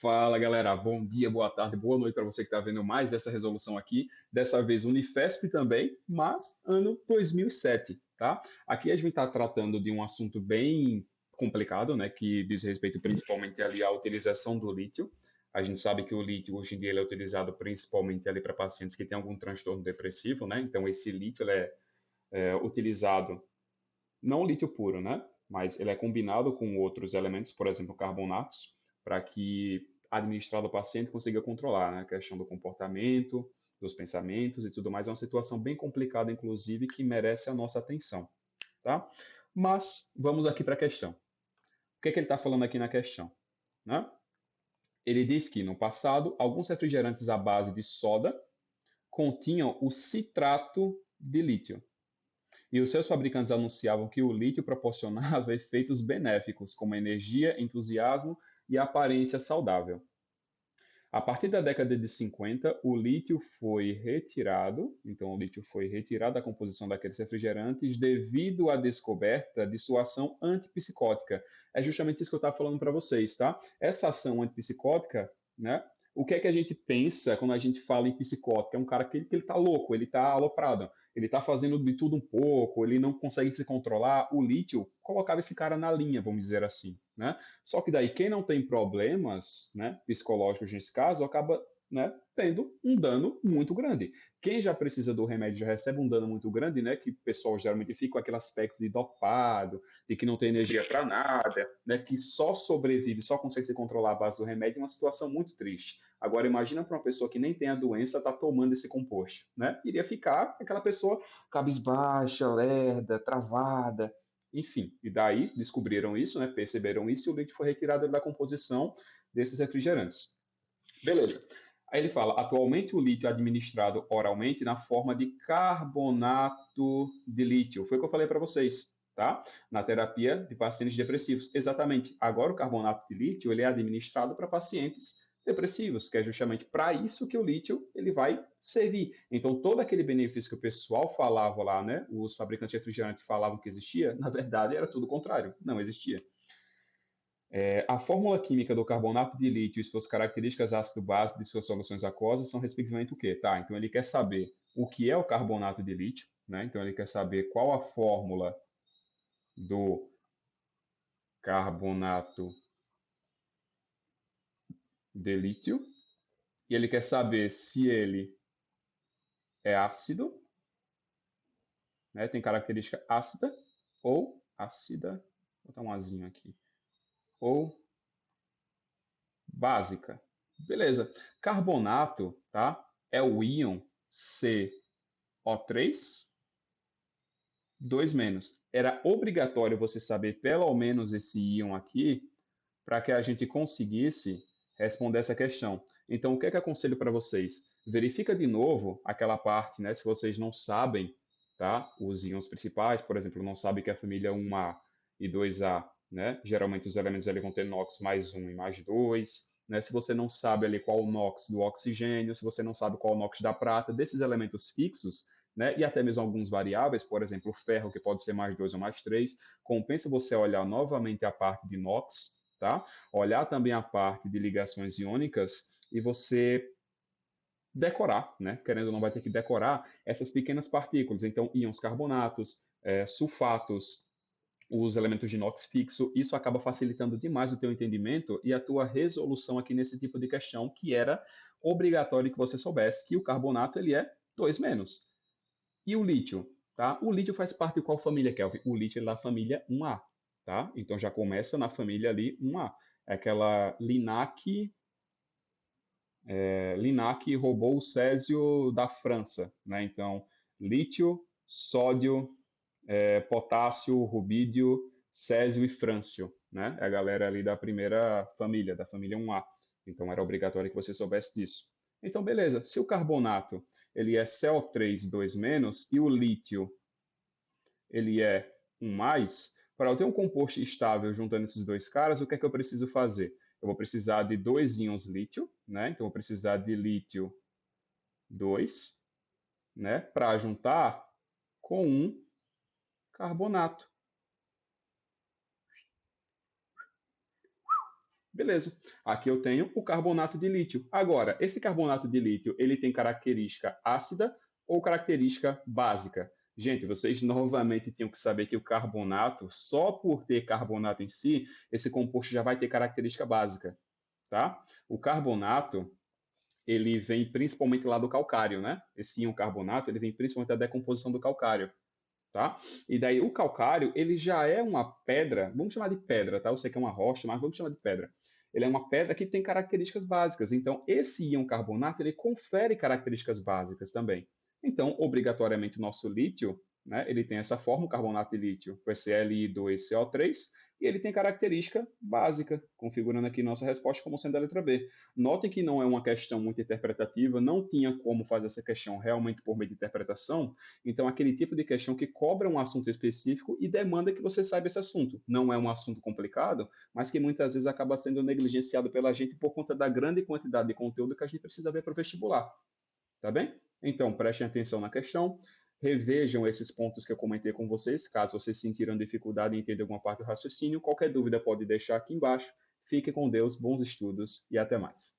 Fala galera, bom dia, boa tarde, boa noite para você que está vendo mais essa resolução aqui. Dessa vez Unifesp também, mas ano 2007, tá? Aqui a gente está tratando de um assunto bem complicado, né? Que diz respeito principalmente ali à utilização do lítio. A gente sabe que o lítio hoje em dia ele é utilizado principalmente ali para pacientes que têm algum transtorno depressivo, né? Então esse lítio ele é utilizado, não o lítio puro, né? Mas ele é combinado com outros elementos, por exemplo, carbonatos, para que administrado ao paciente consiga controlar, né? A questão do comportamento, dos pensamentos e tudo mais. É uma situação bem complicada, inclusive, que merece a nossa atenção, tá? Mas vamos aqui para a questão. O que é que ele está falando aqui na questão, né? Ele diz que no passado alguns refrigerantes à base de soda continham o citrato de lítio, e os seus fabricantes anunciavam que o lítio proporcionava efeitos benéficos, como energia, entusiasmo e aparência saudável. A partir da década de 50, o lítio foi retirado, então o lítio foi retirado da composição daqueles refrigerantes devido à descoberta de sua ação antipsicótica. É justamente isso que eu estava falando para vocês, tá? Essa ação antipsicótica, né? O que é que a gente pensa quando a gente fala em psicótico? É um cara que ele tá louco, ele tá aloprado, ele tá fazendo de tudo um pouco, ele não consegue se controlar. O lítio colocava esse cara na linha, vamos dizer assim, né? Só que daí quem não tem problemas, né, psicológicos nesse caso, acaba, né, tendo um dano muito grande. Quem já precisa do remédio já recebe um dano muito grande, né, que o pessoal geralmente fica com aquele aspecto de dopado, de que não tem energia para nada, né, que só sobrevive, só consegue se controlar à base do remédio, é uma situação muito triste. Agora imagina para uma pessoa que nem tem a doença tá tomando esse composto, né? Iria ficar aquela pessoa cabisbaixa, lerda, travada, enfim, e daí descobriram isso, né, perceberam isso e o lítio foi retirado da composição desses refrigerantes. Beleza. Aí ele fala: atualmente o lítio é administrado oralmente na forma de carbonato de lítio. Foi o que eu falei para vocês, tá? Na terapia de pacientes depressivos. Exatamente. Agora o carbonato de lítio ele é administrado para pacientes depressivos, que é justamente para isso que o lítio ele vai servir. Então todo aquele benefício que o pessoal falava lá, né, os fabricantes de refrigerante falavam que existia, na verdade era tudo o contrário, não existia. A fórmula química do carbonato de lítio e suas características ácido-base de suas soluções aquosas são respectivamente o quê? Tá, então ele quer saber o que é o carbonato de lítio, né? Então ele quer saber qual a fórmula do carbonato de lítio e ele quer saber se ele é ácido, né? Tem característica ácida ou ácida, vou botar um azinho aqui, ou básica. Beleza. Carbonato, tá? É o íon CO3 2 menos. Era obrigatório você saber pelo menos esse íon aqui para que a gente conseguisse responder essa questão. Então, o que é que eu aconselho para vocês? Verifica de novo aquela parte, né? Se vocês não sabem, tá? Os íons principais, por exemplo, não sabe que a família 1A e 2A, né? Geralmente os elementos ali vão ter NOx mais um e mais 2, né? Se você não sabe ali qual o NOx do oxigênio, se você não sabe qual o NOx da prata, desses elementos fixos, né? E até mesmo alguns variáveis, por exemplo, o ferro, que pode ser mais 2 ou mais 3, compensa você olhar novamente a parte de NOx, tá? Olhar também a parte de ligações iônicas e você decorar, né? Querendo ou não, vai ter que decorar essas pequenas partículas. Então, íons carbonatos, sulfatos, os elementos de inox fixo, isso acaba facilitando demais o teu entendimento e a tua resolução aqui nesse tipo de questão, que era obrigatório que você soubesse que o carbonato ele é 2 menos. E o lítio, tá? O lítio faz parte de qual família, Kelvin? O lítio é da família 1A, tá? Então já começa na família ali 1A. É aquela Linac roubou o césio da França, né? Então, lítio, sódio, potássio, rubídio, césio e frâncio, né? É a galera ali da primeira família, da família 1A. Então era obrigatório que você soubesse disso. Então, beleza. Se o carbonato ele é CO3 2 menos e o lítio ele é um mais, para eu ter um composto estável juntando esses dois caras, o que é que eu preciso fazer? Eu vou precisar de dois íons lítio, né? Então eu vou precisar de lítio 2, né? Para juntar com um carbonato. Beleza. Aqui eu tenho o carbonato de lítio. Agora, esse carbonato de lítio, ele tem característica ácida ou característica básica? Gente, vocês novamente tinham que saber que o carbonato, só por ter carbonato em si, esse composto já vai ter característica básica, tá? O carbonato, ele vem principalmente lá do calcário, né? Esse íon carbonato, ele vem principalmente da decomposição do calcário, tá? E daí o calcário, ele já é uma pedra, vamos chamar de pedra, tá? Eu sei que é uma rocha, mas vamos chamar de pedra. Ele é uma pedra que tem características básicas. Então, esse íon carbonato, ele confere características básicas também. Então, obrigatoriamente, o nosso lítio, né, ele tem essa forma, o carbonato de lítio, vai ser Li2CO3, e ele tem característica básica, configurando aqui nossa resposta como sendo a letra B. Notem que não é uma questão muito interpretativa, não tinha como fazer essa questão realmente por meio de interpretação, então, aquele tipo de questão que cobra um assunto específico e demanda que você saiba esse assunto. Não é um assunto complicado, mas que muitas vezes acaba sendo negligenciado pela gente por conta da grande quantidade de conteúdo que a gente precisa ver para o vestibular. Tá bem? Então, prestem atenção na questão, revejam esses pontos que eu comentei com vocês, caso vocês sentiram dificuldade em entender alguma parte do raciocínio. Qualquer dúvida pode deixar aqui embaixo. Fique com Deus, bons estudos e até mais.